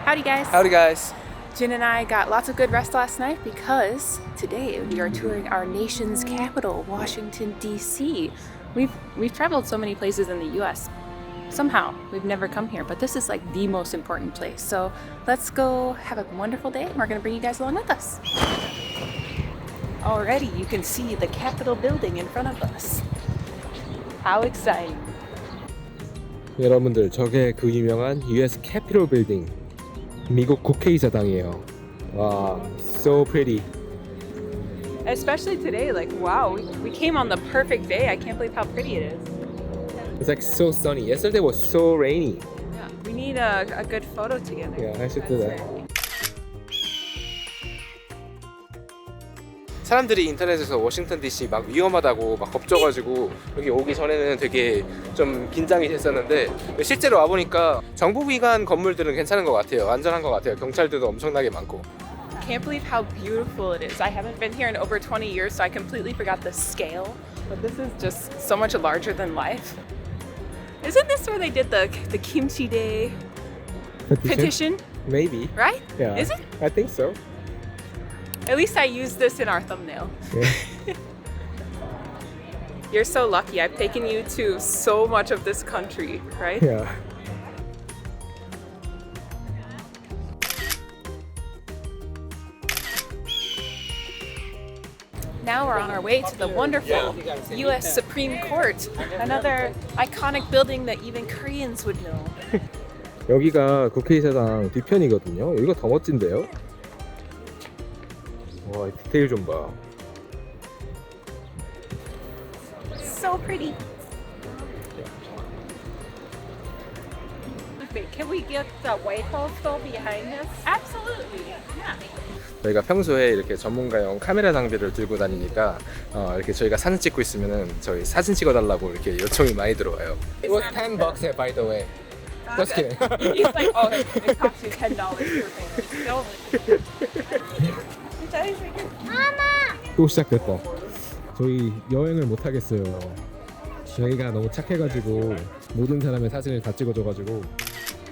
Howdy guys. Howdy guys. Jin and I got lots of good rest last night because today we are touring our nation's capital, Washington, D.C. We've traveled so many places in the U.S. Somehow we've never come here, but this is like the most important place. So let's go have a wonderful day and we're going to bring you guys along with us. Already you can see the Capitol building in front of us. How exciting. 여러분들 저게 그 유명한 US Capitol Building 미국 국회의사당이에요. 와, so pretty. Especially today, like wow, we came on the perfect day. I can't believe how pretty it is. It's like so sunny. Yesterday was so rainy. Yeah, we need a good photo together. Yeah, I should do that. 사람들이 인터넷에서 워싱턴 DC 막 위험하다고 막 겁줘가지고 여기 오기 전에는 되게 좀 긴장이 됐었는데 실제로 와보니까 정부기관 건물들은 괜찮은 것 같아요. 안전한 것 같아요. 경찰들도 엄청나게 많고. Can't believe how beautiful it is. I haven't been here in over 20 years, so I completely forgot the scale. But this is just so much larger than life. Isn't this where they did the Kimchi Day petition? Maybe. Right? Yeah. Is it? I think so. At least I used this in our thumbnail. Yeah. You're so lucky. I've taken you to so much of this country, right? Yeah. Now we're on our way to the wonderful U.S. Supreme Court, another iconic building that even Koreans would know. 여기가 국회의사당 뒤편이거든요. 여기가 더 멋진데요? 와, 디테일 좀 봐. So pretty. Wait, can we get the White House though behind us? Absolutely. Yeah. 저희가 평소에 이렇게 전문가용 카메라 장비를 들고 다니니까 이렇게 저희가 사진 찍고 있으면은 저희 사진 찍어달라고 이렇게 요청이 많이 들어와요. It was $10 by the way. Just kidding. He's like, oh, it costs you $10 per payment. 또 시작됐다. 저희 여행을 못 하겠어요. 저희가 너무 착해가지고 모든 사람의 사진을 다 찍어줘가지고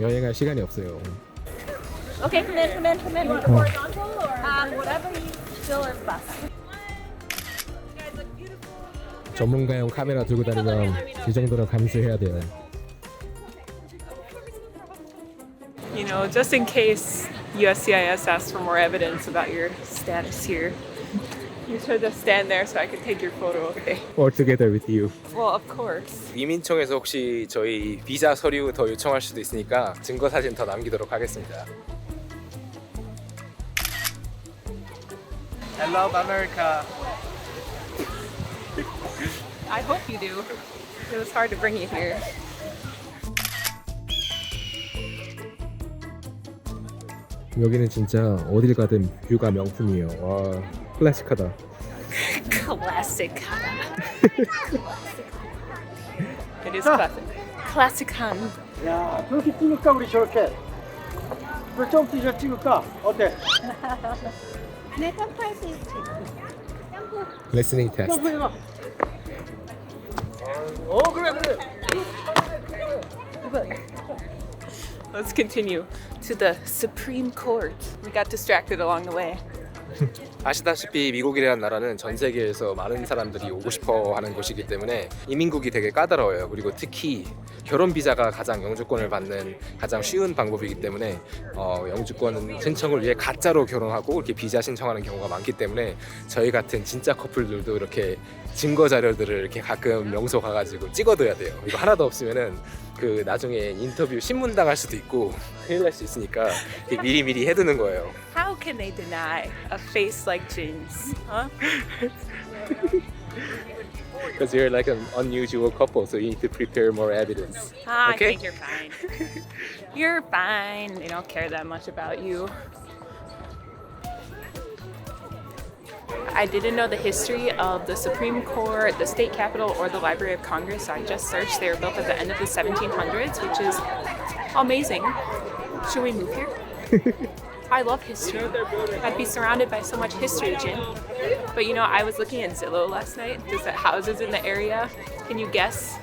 여행할 시간이 없어요. Okay, come in. Horizontal or whatever you feel is best. 전문가용 카메라 들고 다니면 이 정도는 감수해야 돼요. You know, just in case USCIS asks for more evidence about your status here, you should just stand there so I can take your photo, okay? All together with you. Well, of course. 이민청에서 혹시 저희 비자 서류 더 요청할 수도 있으니까 증거 사진 더 남기도록 하겠습니다. I love America. I hope you do. It was hard to bring you here. 여기는 진짜 어딜 가든 뷰가 명품이에요. 와, 클래식하다. Classic. It is classic. Classican. 야, 저렇게 찍을까 우리 저렇게? 그 점프샷 찍을까? 어때? Listening test. 점프해봐. 그래. Let's continue to the Supreme Court. We got distracted along the way. 아시다시피 미국이라는 나라는 전 세계에서 많은 사람들이 오고 싶어 하는 곳이기 때문에 이민국이 되게 까다로워요. 그리고 특히 결혼 비자가 가장 영주권을 받는 가장 쉬운 방법이기 때문에 영주권 신청을 위해 가짜로 결혼하고 이렇게 비자 신청하는 경우가 많기 때문에 저희 같은 진짜 커플들도 이렇게 증거 자료들을 이렇게 가끔 명소 가가지고 찍어둬야 돼요. 이거 하나도 없으면은 그 나중에 인터뷰 신문 당할 수도 있고 큰일 날 수 있으니까 미리미리 해두는 거예요. How can they deny a face like Jin's? Huh? Because you're like an unusual couple, so you need to prepare more evidence. I Okay. think you're fine. You're fine. They don't care that much about you. I didn't know the history of the Supreme Court, the state capitol, or the Library of Congress. So I just searched. They were built at the end of the 1700s, which is amazing. Should we move here? I love history. I'd be surrounded by so much history, Jin. But you know, I was looking at Zillow last night. There's houses in the area. Can you guess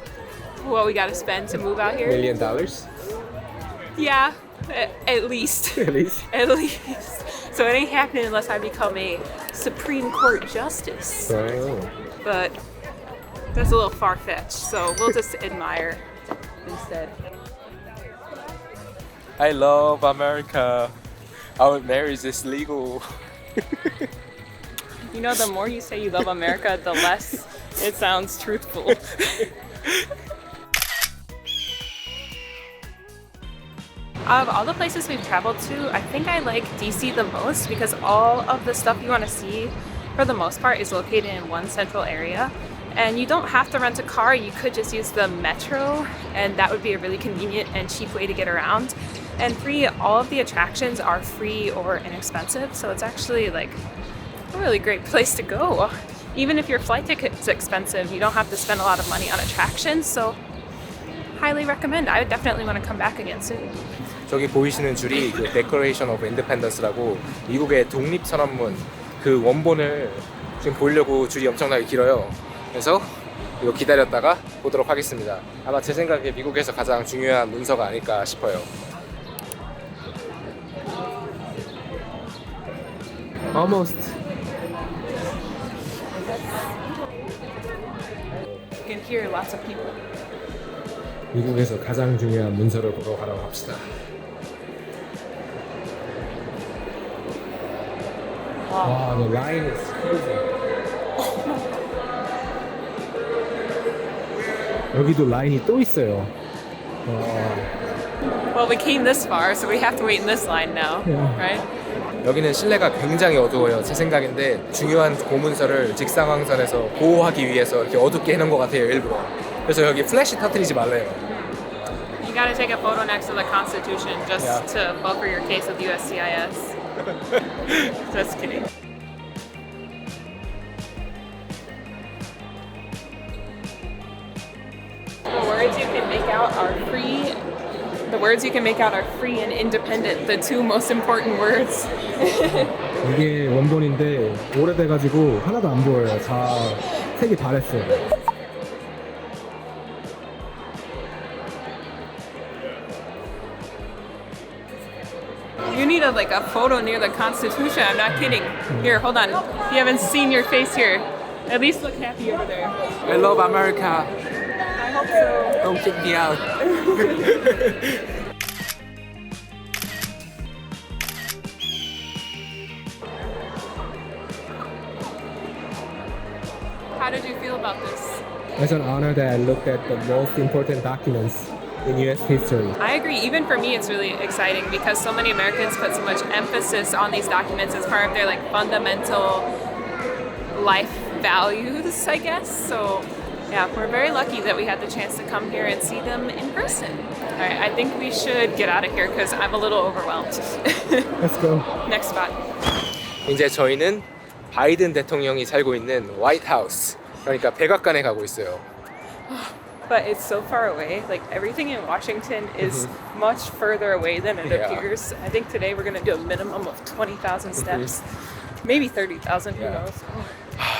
what we gotta spend to move out here? $1 million? Yeah, At least. At least. At least. So it ain't happening unless I become a Supreme Court justice. But that's a little far-fetched, so we'll just admire instead. I love America. Our marriage is legal. You know, the more you say you love America, the less it sounds truthful. Of all the places we've traveled to, I think I like DC the most because all of the stuff you want to see, for the most part, is located in one central area. And you don't have to rent a car, you could just use the metro, and that would be a really convenient and cheap way to get around. And three, all of the attractions are free or inexpensive, so it's actually like a really great place to go. Even if your flight ticket's expensive, you don't have to spend a lot of money on attractions, so highly recommend. I would definitely want to come back again soon. 저기 보이시는 줄이 그 Declaration of Independence라고 미국의 독립선언문 그 원본을 지금 보려고 줄이 엄청나게 길어요. 그래서 이거 기다렸다가 보도록 하겠습니다. 아마 제 생각에 미국에서 가장 중요한 문서가 아닐까 싶어요. Almost. You can hear lots of people. 미국에서 가장 중요한 문서를 보러 가라고 합시다. 와, the line is crazy. 여기도 라인이 또 있어요. Well, we came this far, so we have to wait in this line now, Yeah. right? 여기는 실내가 굉장히 어두워요. 제 생각인데 중요한 고문서를 직사광선에서 보호하기 위해서 이렇게 어둡게 해놓은 것 같아요, 일부러. 그래서 여기 플래시 터뜨리지 말래요. You gotta take a photo next to the Constitution just Yeah. to buffer your case with USCIS. Just kidding. The words you can make out are free. The words you can make out are free and independent, the two most important words. 이게 원본인데 오래돼가지고 하나도 안 보여요. 다 색이 바랬어요. You need a photo near the Constitution. I'm not kidding. Here, hold on. If you haven't seen your face here, at least look happy over there. I love America. I hope so. Don't kick me out. How did you feel about this? It's an honor that I looked at the most important documents in U.S. history. I agree. Even for me, it's really exciting because so many Americans put so much emphasis on these documents as part of their fundamental life values, I guess. So yeah, we're very lucky that we had the chance to come here and see them in person. All right, I think we should get out of here because I'm a little overwhelmed. Let's go. Next spot. 이제 저희는 바이든 대통령이 살고 있는 화이트 하우스, 그러니까 백악관에 가고 있어요. But it's so far away. Like everything in Washington is much further away than it Yeah. appears. I think today we're gonna do a minimum of 20,000 steps, maybe 30,000. Who Yeah. knows?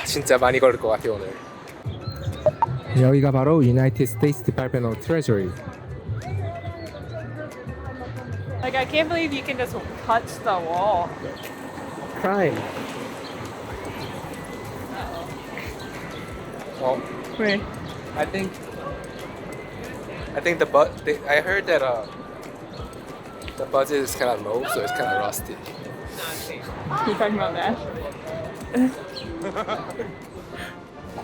진짜 많이 걸을 것 같아요 오늘. 여기가 바로 United States Department of Treasury. Like I can't believe you can just touch the wall. Crime. Oh, Wait. I think I heard that the budget is kind of low, so it's kind of rusty. You talking about that?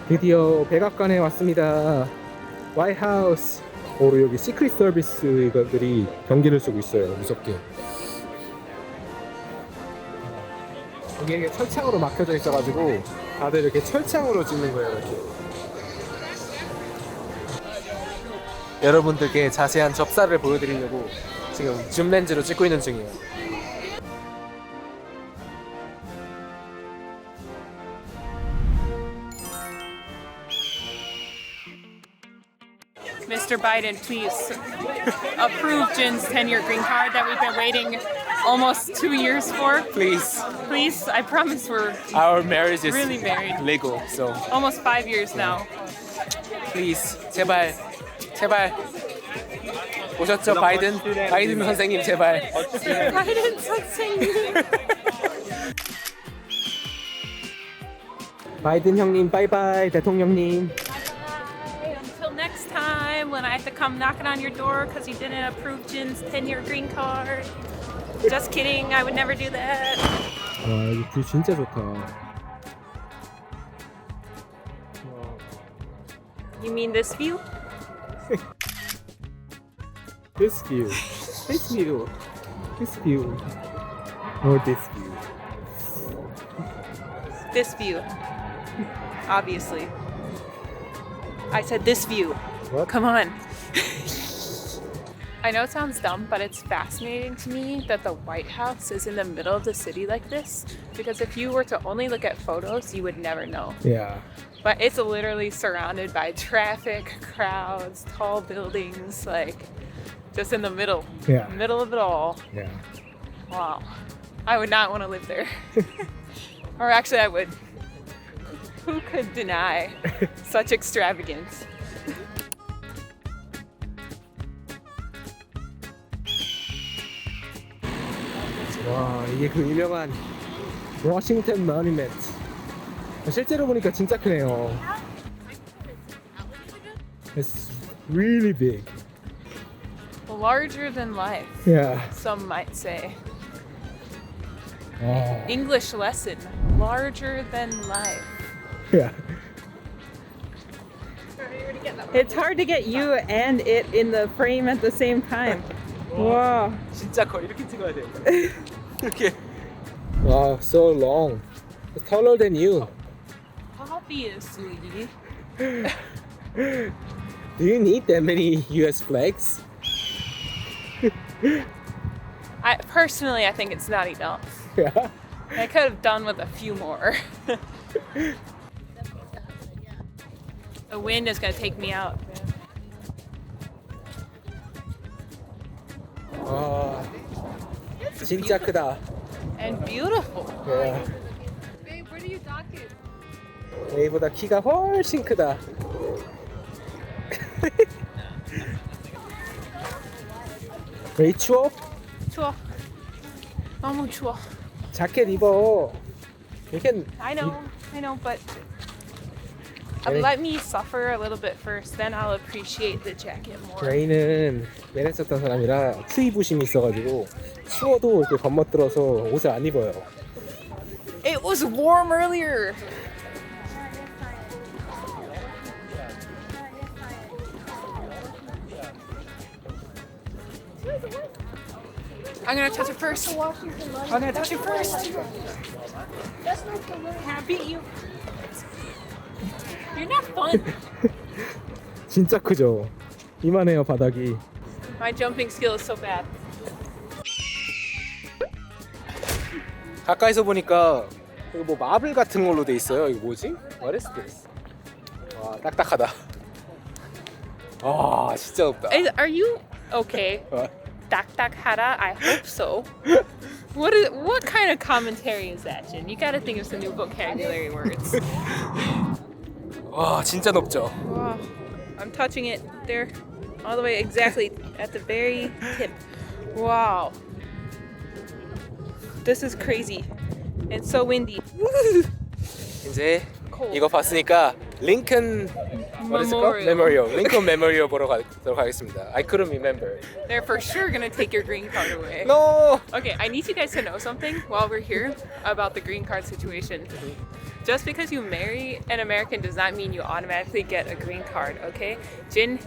드디어 백악관에 왔습니다. 화이트 하우스. 오로 여기 시크릿 서비스들이 경계를 쓰고 있어요. 무섭게. 여기 이게 철창으로 막혀져 있어가지고 다들 이렇게 철창으로 찍는 거예요. 이렇게. 여러분들께 자세한 접사를 보여드리려고 지금 줌 렌즈로 찍고 있는 중이에요. Mr. Biden, please approve Jin's 10-year green card that we've been waiting almost 2 years for. Please, Please, I promise we're our marriage is really married. legal, so Almost 5 years now. please, 제발, 제발 오셨죠? 바이든 선생님 제발. 바이든 선생님. 바이든 형님 바이바이. 대통령님. Until next time when I have to come knocking on your door because you didn't approve Jin's 10-year green card. Just kidding, I would never do that. 와 여기 뷰 진짜 좋다. You mean this view? This view. This view. This view. Or this view. This view. Obviously. I said this view. What? Come on. I know it sounds dumb, but it's fascinating to me that the White House is in the middle of the city like this. Because if you were to only look at photos, you would never know. Yeah. But it's literally surrounded by traffic, crowds, tall buildings, like just in the middle. Yeah. Middle of it all. Yeah. Wow. I would not want to live there. Or actually, I would. Who could deny such extravagance? 와 이게 그 유명한 워싱턴 모뉴먼트. 실제로 보니까 진짜 크네요. It's really big. Larger than life, Yeah. some might say. 와. English lesson. Larger than life. Yeah. It's hard to get you and it in the frame at the same time. Wow. 진짜 커. 이렇게 찍어야 돼. 이렇게. Wow, so long. It's taller than you. Obviously. Do you need that many US flags? Personally, I think it's not enough. Yeah. I could have done with a few more. The wind is gonna take me out. 와. 진짜 크다. And beautiful. Yeah. Babe, where do you dock it? A보다 키가 훨씬 크다. 왜 추워? 추워. 너무 추워. 자켓 입어. You can. I know, but Okay. let me suffer a little bit first, then I'll appreciate the jacket more. 저희는 메네쳤던 사람이라 추위 부심이 있어가지고 추워도 이렇게 겁먹들어서 옷을 안 입어요. It was warm earlier. I'm gonna touch it first. I'm gonna touch it first. Can I beat you? You're not fun. 진짜 크죠? 이만해요 바닥이. My jumping skill is so bad. 가까이서 보니까 이거 뭐 마블 같은 걸로 돼 있어요. 이거 뭐지? What is this? 와 딱딱하다. 아 진짜 높다. Are you okay? Dakdakhara? I hope so. What kind of commentary is that, Jin? You gotta think of some new vocabulary words. 와 진짜 높죠? Wow. I'm touching it there, all the way exactly at the very tip. Wow. This is crazy. It's so windy. 이제 Cold. 이거 봤으니까 링컨 What is it called? Memorial. Memorial. 링컨 메모리얼 보러 가도록 하겠습니다. I couldn't remember. They're for sure gonna take your green card away. No. Okay, I need you guys to know something while we're here about the green card situation. Just because you marry an American does not mean you automatically get a green card, okay? Jin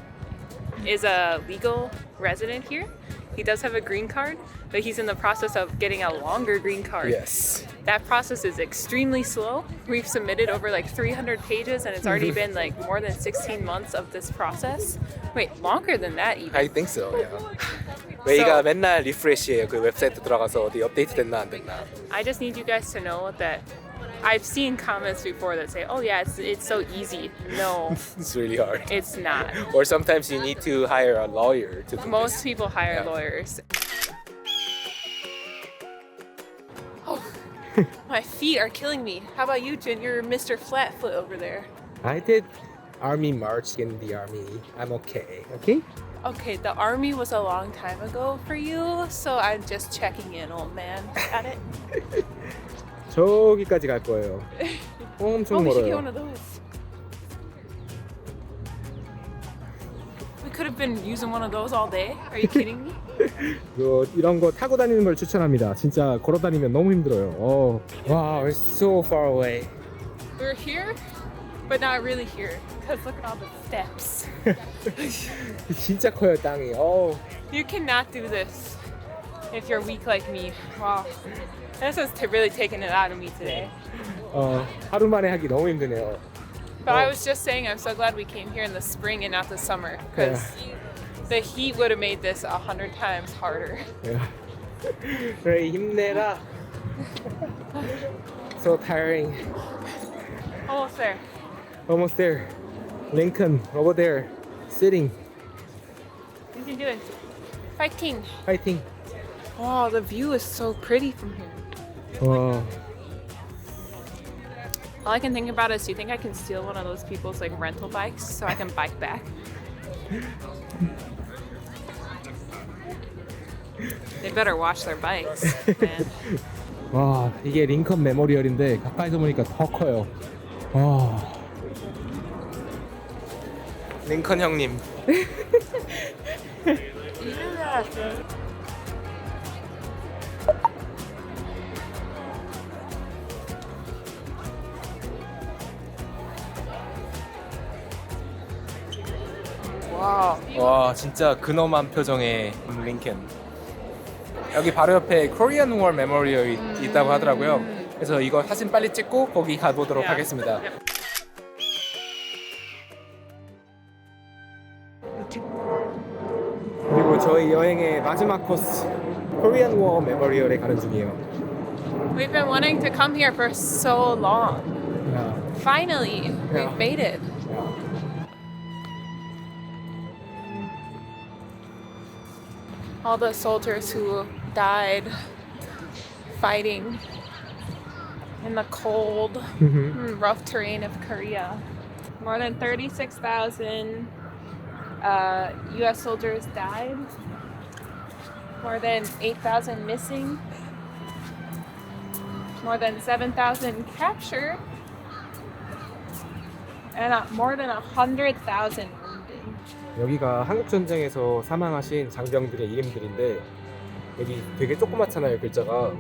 is a legal resident here. He does have a green card, but he's in the process of getting a longer green card. Yes. That process is extremely slow. We've submitted over like 300 pages and it's already been like more than 16 months of this process. Wait, longer than that even. I think so. Yeah. 웨이가 맨날 리프레시해요. 그 웹사이트 들어가서 어디 업데이트 됐나 안 됐나. I just need you guys to know that I've seen comments before that say, oh yeah, it's so easy. No, It's really hard. it's not. Or sometimes you need to hire a lawyer to do Most this. people hire Yeah. lawyers. Oh, my feet are killing me. How about you, Jin? You're Mr. Flatfoot over there. I did army march in the army. I'm okay. Okay? Okay, the army was a long time ago for you, so I'm just checking in, old man. Got it? 저기까지 갈 거예요. 엄청 Oh, we should get 멀어요. one of those. We could have been using one of those all day. Are you kidding me? 이런 거 타고 다니는 걸 추천합니다. 진짜 걸어 다니면 너무 힘들어요. Wow, it's so far away. We're here, but not really here. Because look at all the steps. 진짜 커요 땅이. You cannot do this if you're weak like me. Wow. This is really taking it out of me today. 하루 만에 하기 너무 힘드네요. But I was just saying, I'm so glad we came here in the spring and not the summer. Because the heat would have made this 100 times harder. 그래 힘내라. So tiring. Almost there. Almost there. Lincoln over there, sitting, You can do it. Fighting. fighting. Oh, the view is so pretty from here. 와, All I can think about is, do you think I can steal one of those people's like rental bikes so I can bike back? They better watch their bikes, man. 와 이게 링컨 메모리얼인데 가까이서 보니까 더 커요. 와. 링컨 형님. Wow. 와 진짜 근엄한 표정의 링컨. 여기 바로 옆에 코리안 워 메모리얼이 있다고 하더라고요. 그래서 이거 사진 빨리 찍고 거기 가보도록 하겠습니다. 그리고 저희 여행의 마지막 코스 코리안 워 메모리얼에 가는 중이에요. We've been wanting to come here for so long. Finally, Yeah. we've made it. All the soldiers who died fighting in the cold, rough terrain of Korea. More than 36,000 US soldiers died. More than 8,000 missing. More than 7,000 captured. And more than 100,000 wounded. 여기가 한국 전쟁에서 사망하신 장병들의 이름들인데 여기 되게 조그맣잖아요 글자가.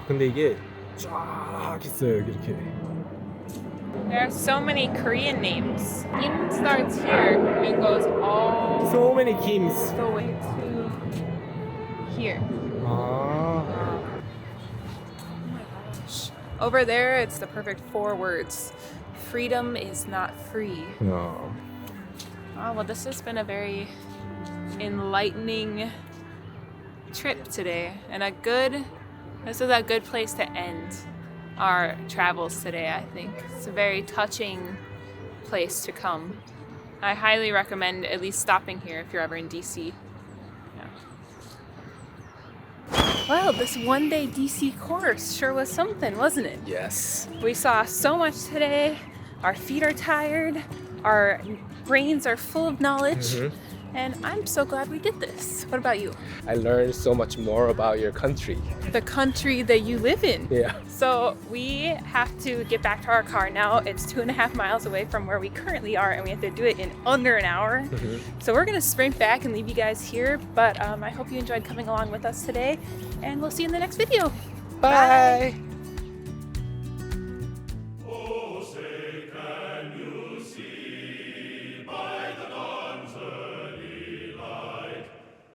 근데 이게 쫙 있어요 여기 이렇게. There are so many Korean names. Kim starts here and goes all So many Kims. the way to here. 아. Over there, it's the perfect 4 words. Freedom is not free. 야. Oh, well, this has been a very enlightening trip today, and this is a good place to end our travels today, I think. It's a very touching place to come. I highly recommend at least stopping here if you're ever in DC. Yeah. Well, this one-day DC course sure was something, wasn't it? Yes. We saw so much today. Our feet are tired. Our brains are full of knowledge. And I'm so glad we did this. What about you? I learned so much more about your country. The country that you live in. Yeah. So we have to get back to our car now. It's 2.5 miles away from where we currently are, and we have to do it in under an hour. So we're gonna sprint back and leave you guys here. But I hope you enjoyed coming along with us today, and we'll see you in the next video. Bye.